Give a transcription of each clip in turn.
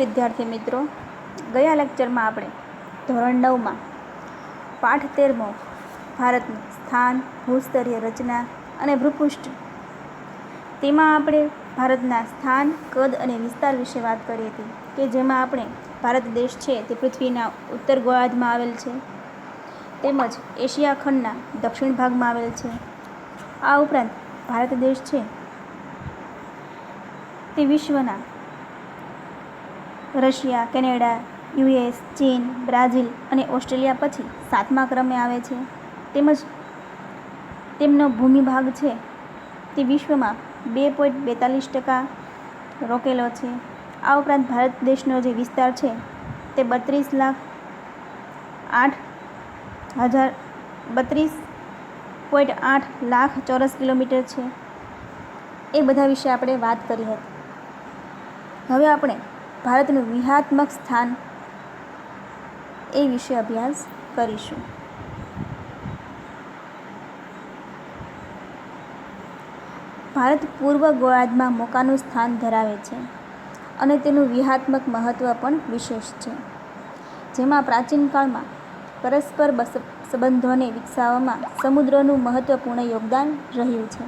વિદ્યાર્થી મિત્રો, ગયા લેક્ચરમાં આપણે ધોરણ 9માં પાઠ 13મો ભારતનું સ્થાન, ભૂસ્તરીય રચના અને ભૂપૃષ્ઠ, તેમાં આપણે ભારતના સ્થાન, કદ અને વિસ્તાર વિશે વાત કરી હતી કે જેમાં આપણે ભારત દેશ છે તે પૃથ્વીના ઉત્તર ગોળાર્ધમાં આવેલ છે તેમજ એશિયા ખંડના દક્ષિણ ભાગમાં આવેલ છે. આ ઉપરાંત ભારત દેશ છે તે વિશ્વના રશિયા, કેનેડા, યુએસ, ચીન, બ્રાઝિલ અને ઓસ્ટ્રેલિયા પછી 7મા ક્રમે આવે છે. તેમજ તેમનો ભૂમિભાગ છે તે વિશ્વમાં 2.42% રોકેલો છે. આ ઉપરાંત ભારત દેશનો જે વિસ્તાર છે તે 32.8 લાખ ચોરસ કિલોમીટર છે. એ બધા વિશે આપણે વાત કરી હતી. હવે આપણે ભારતનું વ્યૂહાત્મક સ્થાન એ વિશે અભ્યાસ કરીશું. ભારત પૂર્વ ગોળાર્ધમાં મોકાનું સ્થાન ધરાવે છે અને તેનું વ્યૂહાત્મક મહત્ત્વ પણ વિશેષ છે, જેમાં પ્રાચીન કાળમાં પરસ્પર સંબંધોને વિકસાવવામાં સમુદ્રનું મહત્ત્વપૂર્ણ યોગદાન રહ્યું છે.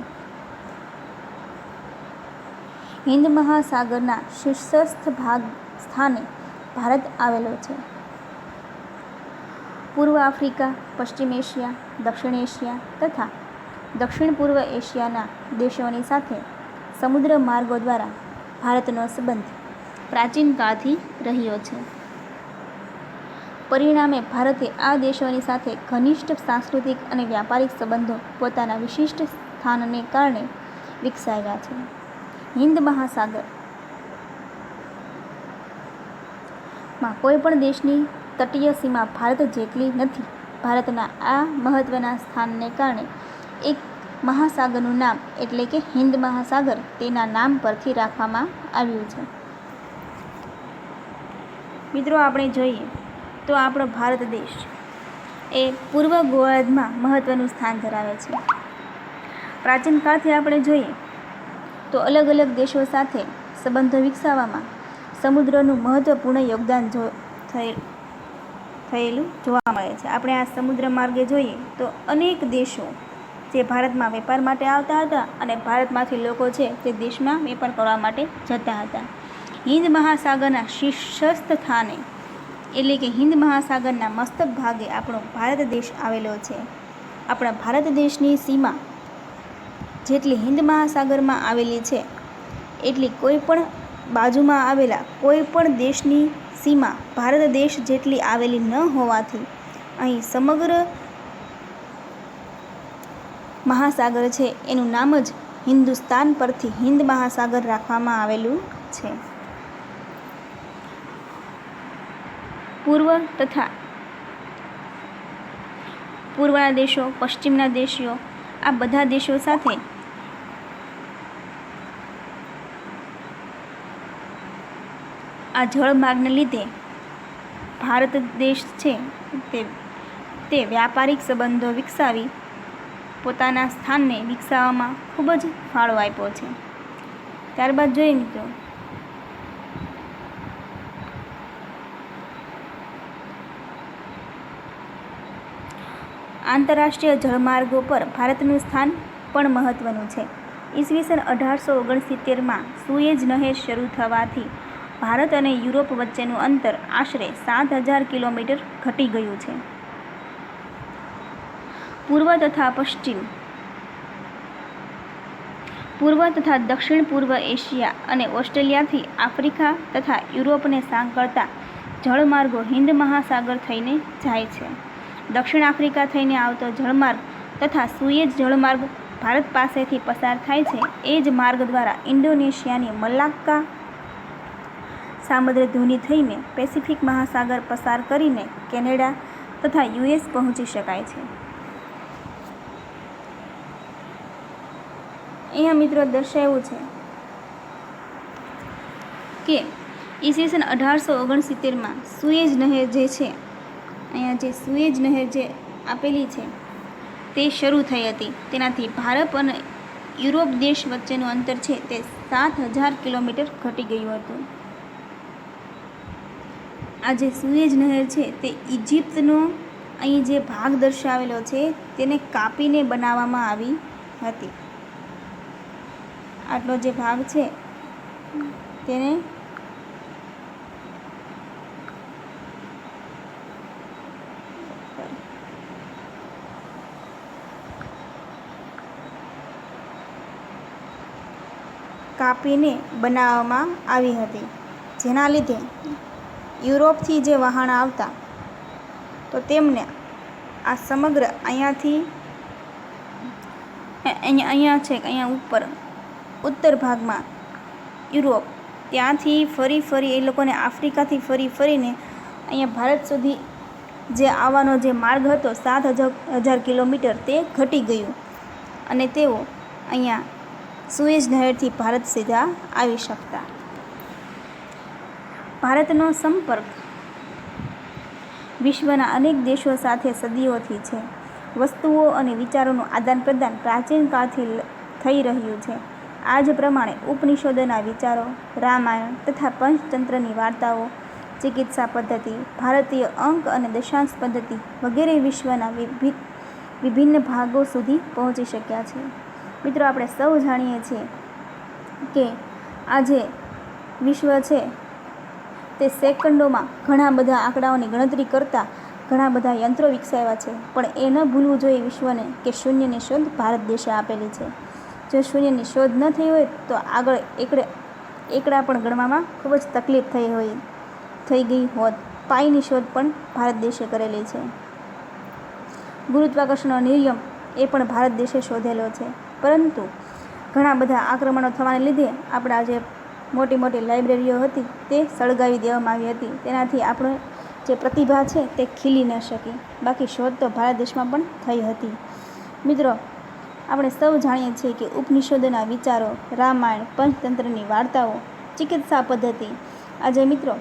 હિન્દ મહાસાગરના શીર્ષસ્થ ભાગ સ્થાને ભારત આવેલો છે. પૂર્વ આફ્રિકા, પશ્ચિમ એશિયા, દક્ષિણ એશિયા તથા દક્ષિણ પૂર્વ એશિયાના દેશોની સાથે સમુદ્ર માર્ગો દ્વારા ભારતનો સંબંધ પ્રાચીન કાળથી રહ્યો છે. પરિણામે ભારતે આ દેશોની સાથે ઘનિષ્ઠ સાંસ્કૃતિક અને વ્યાપારિક સંબંધો પોતાના વિશિષ્ટ સ્થાનને કારણે વિકસાવ્યા છે. હિન્દ મહાસાગરમાં કોઈ પણ દેશની તટીય સીમા ભારત જેટલી નથી. ભારતના આ મહત્ત્વના સ્થાનને કારણે એક મહાસાગરનું નામ એટલે કે હિન્દ મહાસાગર તેના નામ પરથી રાખવામાં આવ્યું છે. મિત્રો, આપણે જોઈએ તો આપણો ભારત દેશ એ પૂર્વ ગોળાર્ધમાં મહત્ત્વનું સ્થાન ધરાવે છે. પ્રાચીન કાળથી આપણે જોઈએ તો અલગ અલગ દેશો સાથે સંબંધો વિકસાવવામાં સમુદ્રનું મહત્ત્વપૂર્ણ યોગદાન થયેલું જોવા મળે છે. આપણે આ સમુદ્ર માર્ગે જોઈએ તો અનેક દેશો જે ભારતમાં વેપાર માટે આવતા હતા અને ભારતમાંથી લોકો છે તે દેશમાં વેપાર કરવા માટે જતા હતા. હિન્દ મહાસાગરના શીર્ષસ્થ સ્થાને એટલે કે હિન્દ મહાસાગરના મસ્તક ભાગે આપણો ભારત દેશ આવેલો છે. આપણા ભારત દેશની સીમા જેટલી હિન્દ મહાસાગરમાં આવેલી છે એટલી કોઈ પણ બાજુમાં આવેલા કોઈ પણ દેશની સીમા ભારત દેશ જેટલી આવેલી ન હોવાથી અહીં સમગ્ર મહાસાગર છે એનું નામ જ હિન્દુસ્તાન પરથી હિન્દ મહાસાગર રાખવામાં આવેલું છે. પૂર્વ તથા પૂર્વના દેશો, પશ્ચિમના દેશો, આ બધા દેશો સાથે આ જળમાર્ગને લીધે ભારત દેશ છે તે વ્યાપારિક સંબંધો વિકસાવી પોતાના સ્થાનને વિકસાવવામાં ખૂબ જ ફાળો આપ્યો છે. ત્યારબાદ જોઈએ મિત્રો, આંતરરાષ્ટ્રીય જળમાર્ગો પર ભારતનું સ્થાન પણ મહત્ત્વનું છે. ઈસવીસન 1869માં સુએઝ નહેર શરૂ થવાથી ભારત અને યુરોપ વચ્ચેનું અંતર આશરે 7,000 કિલોમીટર ઘટી ગયું છે. પૂર્વ તથા દક્ષિણ પૂર્વ એશિયા અને ઓસ્ટ્રેલિયાથી આફ્રિકા તથા યુરોપને સાંકળતા જળમાર્ગો હિન્દ મહાસાગર થઈને જાય છે. દક્ષિણ આફ્રિકા થઈને આવતો જળમાર્ગ તથા સુએઝ જળમાર્ગ ભારત પાસેથી પસાર થાય છે. એ જ માર્ગ દ્વારા ઇન્ડોનેશિયાની મલાક્કા સામુદ્રધુની થઈને પેસિફિક મહાસાગર પસાર કરીને કેનેડા તથા યુએસ પહોંચી શકાય છે. અહીંયા મિત્રો દર્શાવ્યું છે કે ઈસવીસન 1869માં સુએઝ નહેર જે છે, અહીંયા જે સુએઝ નહેર જે આપેલી છે તે શરૂ થઈ હતી. તેનાથી ભારત અને યુરોપ દેશ વચ્ચેનું અંતર છે તે 7,000 કિલોમીટર ઘટી ગયું હતું. આ જે સુએજ નહેર છે તે ઇજિપ્તનો અહીં જે ભાગ દર્શાવેલો છે તેને કાપીને બનાવવામાં આવી હતી. આટલો જે ભાગ છે તેને કાપીને બનાવવામાં આવી હતી, જેના લીધે યુરોપથી જે વહાણ આવતા તો તેમને આ સમગ્ર અહીંયાથી અહીંયા છે કે અહીંયા ઉપર ઉત્તર ભાગમાં યુરોપ, ત્યાંથી ફરી એ લોકોને આફ્રિકાથી ફરીને અહીંયા ભારત સુધી જે આવવાનો જે માર્ગ હતો 7,000 કિલોમીટર તે ઘટી ગયું અને તેઓ અહીંયા સુએજ નહેરથી ભારત સીધા આવી શકતા. ભારતનો સંપર્ક વિશ્વના અનેક દેશો સાથે સદીઓથી છે. વસ્તુઓ અને વિચારોનું આદાન પ્રદાન પ્રાચીન કાળથી થઈ રહ્યું છે. આ જ પ્રમાણે ઉપનિષદોના વિચારો, રામાયણ તથા પંચતંત્રની વાર્તાઓ, ચિકિત્સા પદ્ધતિ, ભારતીય અંક અને દશાંશ પદ્ધતિ વગેરે વિશ્વના વિભિન્ન ભાગો સુધી પહોંચી શક્યા છે. મિત્રો, આપણે સૌ જાણીએ છીએ કે આજે વિશ્વ છે તે સેકન્ડોમાં ઘણા બધા આંકડાઓની ગણતરી કરતા ઘણા બધા યંત્રો વિકસાવ્યા છે, પણ એ ન ભૂલવું જોઈએ વિશ્વને કે શૂન્યની શોધ ભારત દેશે આપેલી છે. જો શૂન્યની શોધ ન થઈ હોય તો આગળ એકડા પણ ગણવામાં ખૂબ જ તકલીફ થઈ ગઈ હોત. પાઈની શોધ પણ ભારત દેશે કરેલી છે. ગુરુત્વાકર્ષણનો નિયમ એ પણ ભારત દેશે શોધેલો છે, પરંતુ ઘણા બધા આક્રમણો થવાને લીધે આપણા જે મોટી લાઇબ્રેરીઓ હતી તે સળગાવી દેવામાં આવી હતી. તેનાથી આપણો જે પ્રતિભા છે તે ખીલી ન શકી. બાકી શોધ તો ભારત દેશમાં પણ થઈ હતી. મિત્રો, આપણે સૌ જાણીએ છીએ કે ઉપનિષદોના વિચારો, રામાયણ, પંચતંત્રની વાર્તાઓ, ચિકિત્સા પદ્ધતિ. આજે મિત્રો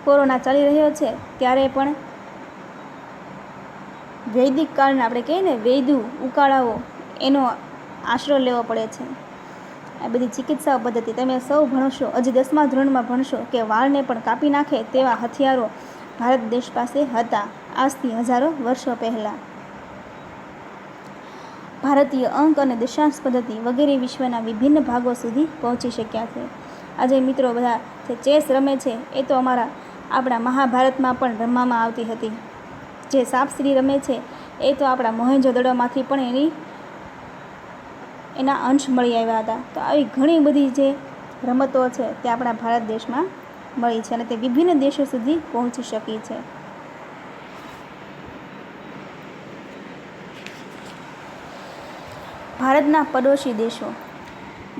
કોરોના ચાલી રહ્યો છે ત્યારે પણ વૈદિક કાળને આપણે કહીએ ને વૈદુ ઉકાળાઓ એનો આશરો લેવો પડે છે. આ બધી ચિકિત્સા પદ્ધતિ તમે સૌ ભણશો, હજી 10મા ધોરણમાં ભણશો કે વાળને પણ કાપી નાખે તેવા હથિયારો ભારત દેશ પાસે હતા આજથી હજારો વર્ષો પહેલાં. ભારતીય અંક અને દશાંશ પદ્ધતિ વગેરે વિશ્વના વિભિન્ન ભાગો સુધી પહોંચી શક્યા છે. આજે મિત્રો બધા જે ચેસ રમે છે એ તો આપણા મહાભારતમાં પણ રમવામાં આવતી હતી. જે સાપસીડી રમે છે એ તો આપણા મોહેંજો-દડોમાંથી પણ એના અંશ મળી આવ્યા હતા. તો આવી ઘણી બધી જે રમતો છે તે આપણા ભારત દેશમાં મળી છે અને તે વિભિન્ન દેશો સુધી પહોંચી શકી છે. ભારતના પડોશી દેશો.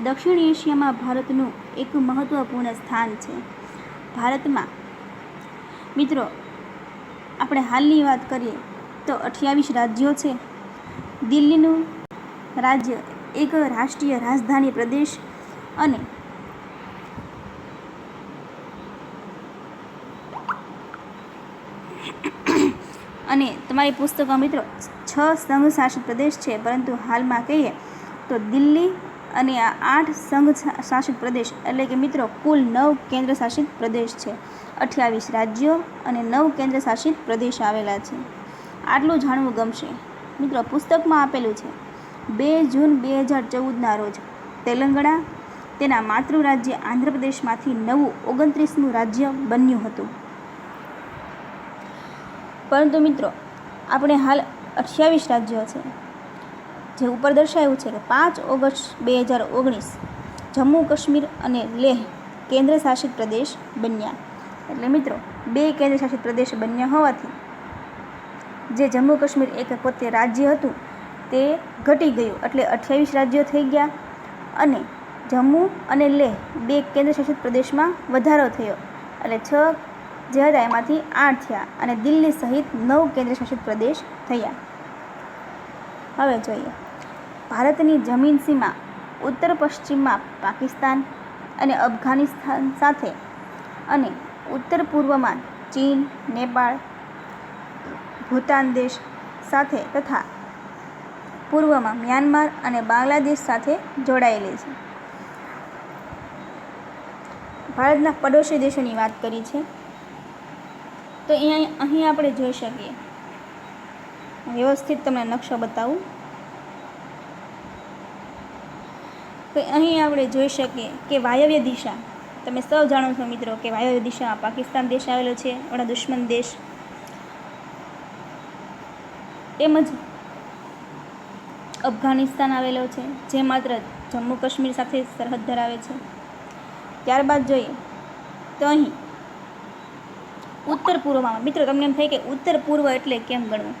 દક્ષિણ એશિયામાં ભારતનું એક મહત્વપૂર્ણ સ્થાન છે. ભારતમાં મિત્રો આપણે હાલની વાત કરીએ તો 28 રાજ્યો છે. દિલ્હીનું રાજ્ય એક રાષ્ટ્રીય રાજધાની પ્રદેશ અને તમારી પુસ્તકમાં મિત્રો 6 સંઘ શાસિત પ્રદેશ છે, પરંતુ હાલમાં કહીએ તો દિલ્હી અને આ 8 સંઘ શાસિત પ્રદેશ એટલે કે મિત્રો કુલ 9 કેન્દ્ર શાસિત પ્રદેશ છે. 28 રાજ્યો અને 9 કેન્દ્ર શાસિત પ્રદેશ આવેલા છે. આટલું જાણવું ગમશે. મિત્રો પુસ્તકમાં આપેલું છે 2 જૂન 2014ના રોજ તેલંગાણા તેના માતૃ રાજ્ય આંધ્રપ્રદેશમાંથી નવું 29મું રાજ્ય બન્યું હતું. પરંતુ મિત્રો આપણે હાલ 28 રાજ્યો છે. જે ઉપર દર્શાવ્યું છે કે 5 ઓગસ્ટ 2019 જમ્મુ કાશ્મીર અને લેહ કેન્દ્ર શાસિત પ્રદેશ બન્યા. એટલે મિત્રો 2 કેન્દ્ર શાસિત પ્રદેશ બન્યા હોવાથી જે જમ્મુ કાશ્મીર એક પોતે રાજ્ય હતું તે ઘટી ગયું, એટલે 28 રાજ્યો થઈ ગયા અને જમ્મુ અને લેહ 2 કેન્દ્ર શાસિત પ્રદેશમાં વધારો થયો, એટલે 6 જે હતા એમાંથી 8 થયા અને દિલ્હી સહિત 9 કેન્દ્ર શાસિત પ્રદેશ થયા. હવે જોઈએ ભારતની જમીન સીમા ઉત્તર પશ્ચિમમાં પાકિસ્તાન અને અફઘાનિસ્તાન સાથે અને ઉત્તર પૂર્વમાં ચીન, નેપાળ, ભૂતાન દેશ સાથે તથા પૂર્વમાં મ્યાનમાર અને બાંગ્લાદેશ સાથે જોડાયેલી છે. ભારતના પડોશી દેશોની વાત કરી છે તો અહીં આપણે જોઈ શકીએ, વ્યવસ્થિત તમને નકશો બતાવું તો અહીં આપણે જોઈ શકીએ કે વાયવ્ય દિશા, તમે સૌ જાણો છો મિત્રો કે વાયવ્ય દિશામાં પાકિસ્તાન દેશ આવેલો છે, આપણા દુશ્મન દેશ. તેમજ અફઘાનિસ્તાન આવેલો છે, જે માત્ર જમ્મુ કાશ્મીર સાથે સરહદ ધરાવે છે. ત્યારબાદ જોઈએ તો અહીં ઉત્તર પૂર્વમાં, મિત્રો તમને એમ થાય કે ઉત્તર પૂર્વ એટલે કેમ ગણવું,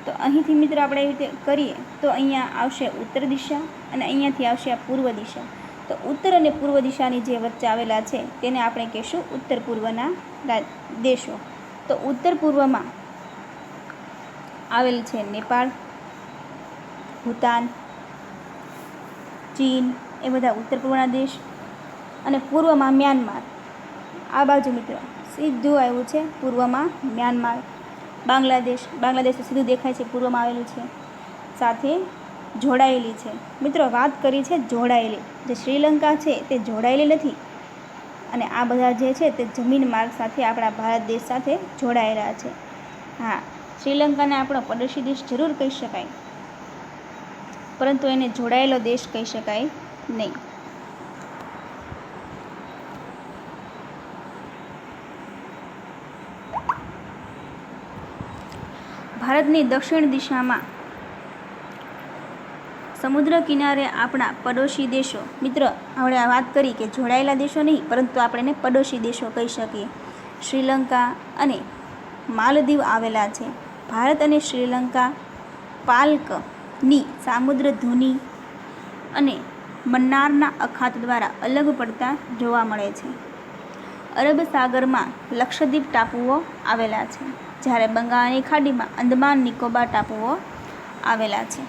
તો અહીંથી મિત્રો આપણે એવી રીતે કરીએ તો અહીંયા આવશે ઉત્તર દિશા અને અહીંયાથી આવશે આ પૂર્વ દિશા. તો ઉત્તર અને પૂર્વ દિશાની જે વચ્ચે આવેલા છે તેને આપણે કહીશું ઉત્તર પૂર્વના દેશો. તો ઉત્તર પૂર્વમાં આવેલ છે નેપાળ, ભૂતાન, ચીન, એ બધા ઉત્તર પૂર્વના દેશ. અને પૂર્વમાં મ્યાનમાર, આ બાજુ મિત્રો સીધું આવ્યું છે પૂર્વમાં મ્યાનમાર. બાંગ્લાદેશ તો સીધું દેખાય છે, પૂર્વમાં આવેલું છે, સાથે જોડાયેલી છે. મિત્રો વાત કરી છે જોડાયેલી, જે શ્રીલંકા છે તે જોડાયેલી નથી, અને આ બધા જે છે તે જમીન માર્ગ સાથે આપણા ભારત દેશ સાથે જોડાયેલા છે. હા, શ્રીલંકાને આપણો પડોશી દેશ જરૂર કહી શકાય, પરંતુ એને જોડાયેલો દેશ કહી શકાય નહીં. ભારતની દક્ષિણ દિશામાં સમુદ્ર કિનારે આપણા પડોશી દેશો, મિત્ર આપણે વાત કરી કે જોડાયેલા દેશો નહીં, પરંતુ આપણે એને પડોશી દેશો કહી શકીએ. શ્રીલંકા અને માલદીવ આવેલા છે. ભારત અને શ્રીલંકા પાલ્કની સામુદ્ર ધુની અને મન્નારના અખાત દ્વારા અલગ પડતા જોવા મળે છે. અરબ સાગરમાં લક્ષદ્વીપ ટાપુઓ આવેલા છે, જ્યારે બંગાળની ખાડીમાં અંદમાન નિકોબાર ટાપુઓ આવેલા છે.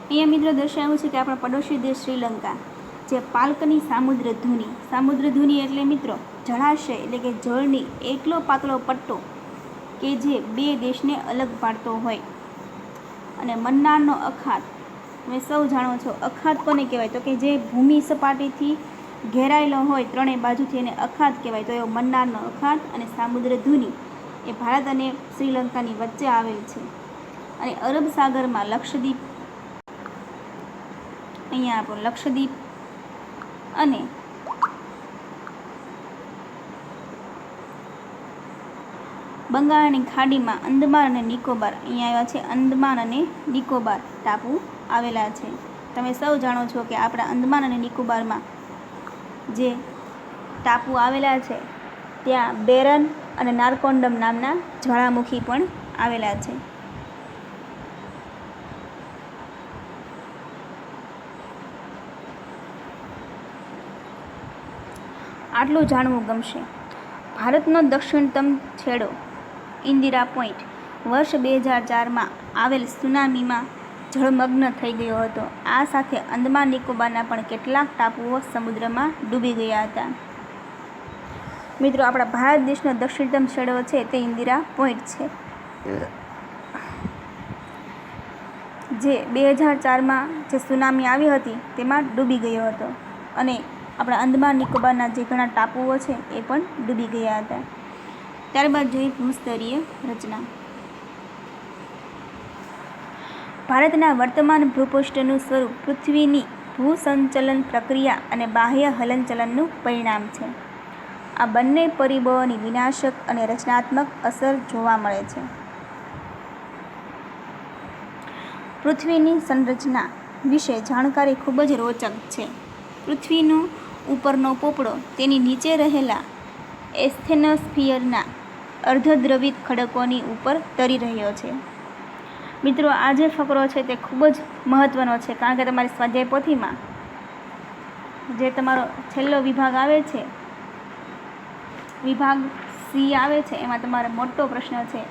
અહીંયા મિત્રો દર્શાવ્યું છે કે આપણા પડોશી દેશ શ્રીલંકા, જે પાલ્કની સામુદ્ર ધુની એટલે મિત્રો જળાશય, એટલે કે જળની એટલો પાતળો પટ્ટો કે જે બે દેશને અલગ પાડતો હોય. અને મન્નારનો અખાત, તમે સૌ જાણો છો અખાત કોને કહેવાય, તો કે જે ભૂમિ સપાટીથી ઘેરાયેલો હોય ત્રણેય બાજુથી એને અખાત કહેવાય. તો એવો મન્નારનો અખાત અને સામુદ્ર ધુની એ ભારત અને શ્રીલંકાની વચ્ચે આવેલ છે. અને અરબ સાગરમાં લક્ષદ્વીપ, અહીંયા આપણો લક્ષદ્વીપ અને બંગાળની ખાડીમાં અંદમાન અને નિકોબાર, અહીંયા આવ્યા છે અંદમાન અને નિકોબાર ટાપુ આવેલા છે. તમે સૌ જાણો છો કે આપણા અંદમાન અને નિકોબારમાં જે ટાપુ આવેલા છે ત્યાં બેરન અને નારકોંડમ નામના જ્વાળામુખી પણ આવેલા છે. આટલું જાણવું ગમશે. ભારતનો દક્ષિણતમ છેડો ઇન્દિરા પોઈન્ટ વર્ષ 2004માં આવેલ સુનામીમાં જળમગ્ન થઈ ગયો હતો. આ સાથે અંદમાન નિકોબારના પણ કેટલાક ટાપુઓ સમુદ્રમાં ડૂબી ગયા હતા. મિત્રો આપણા ભારત દેશનો દક્ષિણતમ છેડો છે તે ઇન્દિરા પોઈન્ટ છે, જે 2004માં જે સુનામી આવી હતી તેમાં ડૂબી ગયો હતો. અને આપણા અંદમાન નિકોબારના જે ઘણા ટાપુઓ છે એ પણ ડૂબી ગયા હતા. ત્યારબાદ જોઈએ ભૂસ્તરીય રચના. ભારતના વર્તમાન ભૂપૃષ્ઠનું સ્વરૂપ પૃથ્વીની ભૂસંચલન પ્રક્રિયા અને બાહ્ય હલનચલનનું પરિણામ છે. આ બંને પરિબળોની વિનાશક અને રચનાત્મક અસર જોવા મળે છે. પૃથ્વીની સંરચના વિશે જાણકારી ખૂબ જ રોચક છે. પૃથ્વીનો ઉપરનો પોપડો તેની નીચે રહેલા એસ્થેનોસ્ફિયરના અર્ધદ્રવિત ખડકોની ઉપર તરી રહ્યો છે. મિત્રો આ જે ફકરો છે તે ખૂબ જ મહત્ત્વનો છે, કારણ કે તમારી સ્વાધ્યાય પોથીમાં જે તમારો છેલ્લો વિભાગ આવે છે, વિભાગ સી આવે છે, એમાં તમારો મોટો પ્રશ્ન છે.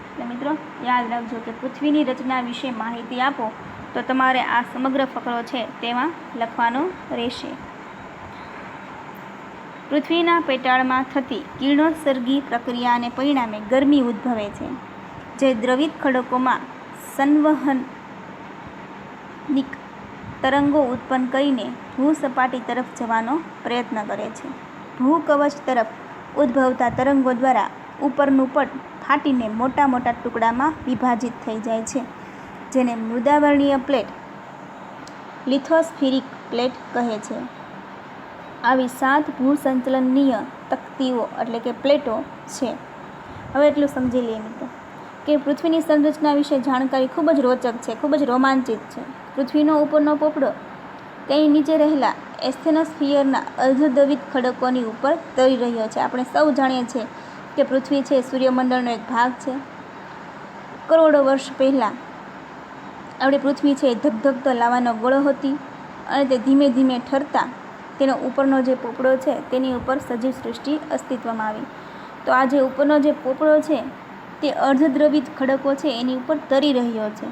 એટલે મિત્રો યાદ રાખજો કે પૃથ્વીની રચના વિશે માહિતી આપો તો તમારે આ સમગ્ર ફકરો છે તેમાં લખવાનો રહેશે. પૃથ્વીના પેટાળમાં થતી કિરણોત્સર્ગી પ્રક્રિયાને પરિણામે ગરમી ઉદ્ભવે છે, જે દ્રવિત ખડકોમાં સંવહનિક તરંગો ઉત્પન્ન કરીને ભૂસપાટી તરફ જવાનો પ્રયત્ન કરે છે. ભૂકવચ તરફ ઉદ્ભવતા તરંગો દ્વારા ઉપરનું પડ ફાટીને મોટા મોટા ટુકડામાં વિભાજિત થઈ જાય છે, જેને મૃદાવર્ણીય પ્લેટ લિથોસ્ફિરિક પ્લેટ કહે છે. આવી 7 ભૂસંચલનીય તકતીઓ એટલે કે પ્લેટો છે. હવે એટલું સમજી લઈએ મિત્રો કે પૃથ્વીની સંરચના વિશે જાણકારી ખૂબ જ રોચક છે, ખૂબ જ રોમાંચિત છે. પૃથ્વીનો ઉપરનો પોપડો તેની નીચે રહેલા એસ્થેનોસ્ફિયરના અર્ધદ્રવિત ખડકોની ઉપર તરી રહ્યો છે. આપણે સૌ જાણીએ છીએ કે પૃથ્વી છે સૂર્યમંડળનો એક ભાગ છે. કરોડો વર્ષ પહેલાં આપણી પૃથ્વી છે ધગધગતો લાવાનો ગોળો હતી અને તે ધીમે ધીમે ઠરતા તેનો ઉપરનો જે પોપડો છે તેની ઉપર સજીવ સૃષ્ટિ અસ્તિત્વમાં આવી. તો આ જે ઉપરનો જે પોપડો છે તે અર્ધદ્રવિત ખડકો છે એની ઉપર તરી રહ્યો છે.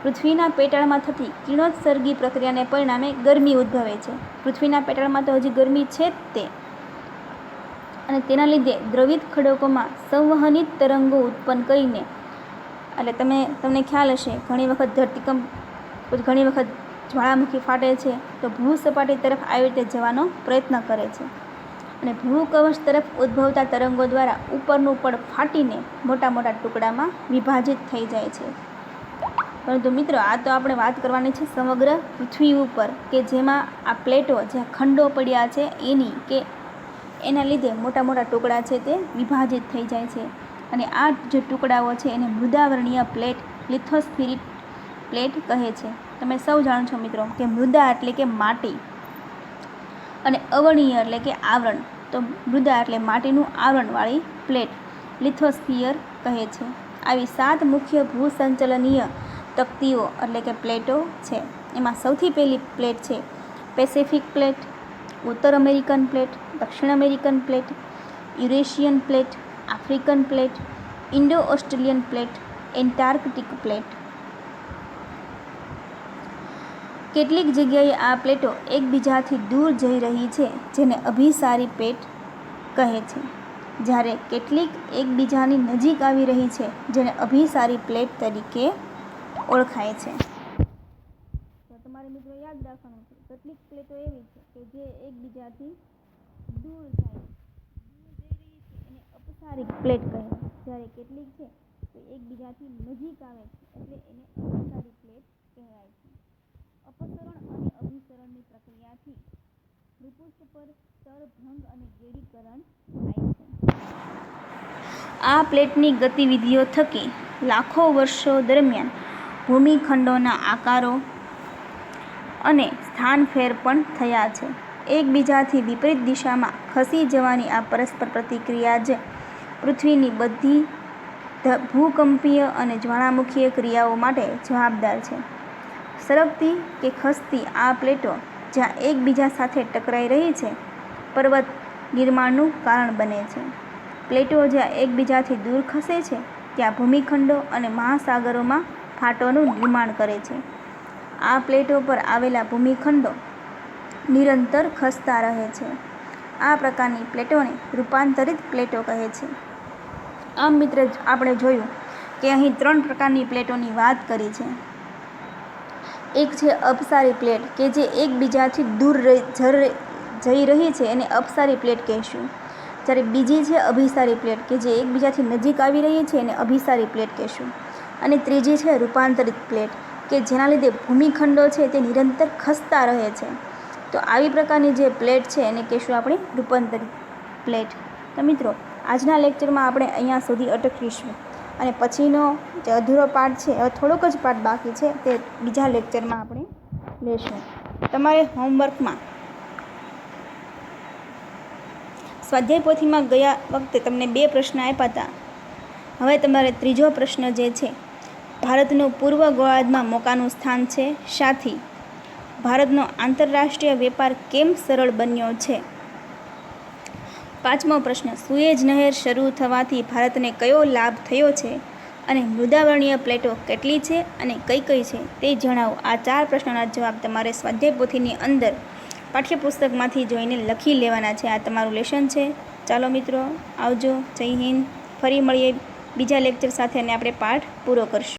પૃથ્વીના પેટાળમાં થતી કિરણોત્સર્ગી પ્રક્રિયાને પરિણામે ગરમી ઉદ્ભવે છે. પૃથ્વીના પેટાળમાં તો હજી ગરમી છે જ તે, અને તેના લીધે દ્રવિત ખડકોમાં સંવહનિત તરંગો ઉત્પન્ન કરીને, એટલે તમને ખ્યાલ હશે ઘણી વખત ધરતીકંપ, ઘણી વખત જ્વાળામુખી ફાટે છે તો ભૂસપાટી તરફ આવી રીતે જવાનો પ્રયત્ન કરે છે, અને ભૂકવચ તરફ ઉદ્ભવતા તરંગો દ્વારા ઉપરનું પડ ફાટીને મોટા મોટા ટુકડામાં વિભાજિત થઈ જાય છે. પરંતુ મિત્રો આ તો આપણે વાત કરવાની છે સમગ્ર પૃથ્વી ઉપર, કે જેમાં આ પ્લેટો જ્યાં ખંડો પડ્યા છે એની કે એના લીધે મોટા મોટા ટુકડા છે તે વિભાજિત થઈ જાય છે. અને આ જે ટુકડાઓ છે એને મૃદાવર્ણીય પ્લેટ લિથોસ્ફિરિક પ્લેટ કહે છે. તમે સૌ જાણો છો મિત્રો કે મૃદા એટલે કે માટી અને અવર્ણીય એટલે કે આવરણ. તો મૃદા એટલે માટીનું આવરણવાળી પ્લેટ લિથોસ્ફિયર કહે છે. આવી 7 મુખ્ય ભૂસંચલનીય તકતીઓ એટલે કે પ્લેટો છે. એમાં સૌથી પહેલી પ્લેટ છે પેસિફિક પ્લેટ, ઉત્તર અમેરિકન પ્લેટ, દક્ષિણ American plate, Eurasian plate, African plate, Indo Australian plate, Antarctic plate. કેટલીક જગ્યાએ આ પ્લેટો એકબીજાથી દૂર જઈ રહી છે, જેને અભિસારી પ્લેટ કહે છે, જ્યારે કેટલીક એકબીજાની નજીક આવી રહી છે, જેને અભિસારી પ્લેટ તરીકે ઓળખાય છે. તો તમારે મિત્રો યાદ રાખવાનું છે, કેટલીક પ્લેટો એવી છે કે જે એકબીજાથી દૂર જઈ રહી છે એને અપસારિક પ્લેટ કહેવાય, જ્યારે કેટલીક છે તો એકબીજાથી નજીક આવે છે એટલે એને અભિસારી પ્લેટ કહેવાય છે. અપસરણ અને અભિસરણની પ્રક્રિયાથી ભૂપૃષ્ઠ પર સ્તર ભંગ અને ગેડીકરણ થાય છે. આ પ્લેટની ગતિવિધિઓ થકી લાખો વર્ષો દરમિયાન ભૂમિખંડોના આકારો અને સ્થાનફેર પણ થયા છે. એકબીજાથી વિપરીત દિશામાં ખસી જવાની આ પરસ્પર પ્રતિક્રિયા જ પૃથ્વીની બધી ભૂકંપીય અને જ્વાળામુખીય ક્રિયાઓ માટે જવાબદાર છે. સરકતી કે ખસતી આ પ્લેટો જ્યાં એકબીજા સાથે ટકરાઈ રહી છે, પર્વત નિર્માણનું કારણ બને છે. પ્લેટો જ્યાં એકબીજાથી દૂર ખસે છે ત્યાં ભૂમિખંડો અને મહાસાગરોમાં ફાટોનું નિર્માણ કરે છે. આ પ્લેટો પર આવેલા ભૂમિખંડો નિરંતર ખસતા રહે છે. આ પ્રકારની પ્લેટોને રૂપાંતરિત પ્લેટો કહે છે. આમ મિત્ર આપણે જોયું કે અહીં 3 પ્રકારની પ્લેટોની વાત કરી છે. એક છે અપસારી પ્લેટ કે જે એકબીજાથી દૂર જઈ રહી છે એને અપસારી પ્લેટ કહેશું. જ્યારે બીજી છે અભિસારી પ્લેટ કે જે એકબીજાથી નજીક આવી રહી છે એને અભિસારી પ્લેટ કહેશું. અને ત્રીજી છે રૂપાંતરિત પ્લેટ કે જેના લીધે ભૂમિખંડો છે તે નિરંતર ખસતા રહે છે. તો આવી પ્રકારની જે પ્લેટ છે એને કહેશું આપણે રૂપાંતરિત પ્લેટ. તો મિત્રો આજના લેક્ચરમાં આપણે અહીંયા સુધી અટકીશું, અને પછીનો જે અધૂરો પાઠ છે, હવે થોડોક જ પાઠ બાકી છે, તે બીજા લેક્ચરમાં આપણે લેશું. તમારે હોમવર્કમાં સ્વાધ્યાય પોથીમાં ગયા વખતે તમને 2 પ્રશ્ન આપ્યા હતા. હવે તમારે ત્રીજો પ્રશ્ન જે છે, ભારતનું પૂર્વ ગોળાર્ધમાં મોકાનું સ્થાન છે શાથી? ભારતનો આંતરરાષ્ટ્રીય વેપાર કેમ સરળ બન્યો છે? 5મો પ્રશ્ન, સુએઝ નહેર શરૂ થવાથી ભારતને કયો લાભ થયો છે અને મૃદાવર્ણીય પ્લેટો કેટલી છે અને કઈ કઈ છે તે જણાવો. આ 4 પ્રશ્નોના જવાબ તમારે સ્વાધ્યાય પોથીની અંદર પાઠ્યપુસ્તકમાંથી જોઈને લખી લેવાના છે. આ તમારું લેશન છે. ચાલો મિત્રો, આવજો. જય હિન્દ. ફરી મળીએ બીજા લેક્ચર સાથે અને આપણે પાઠ પૂરો કરશું.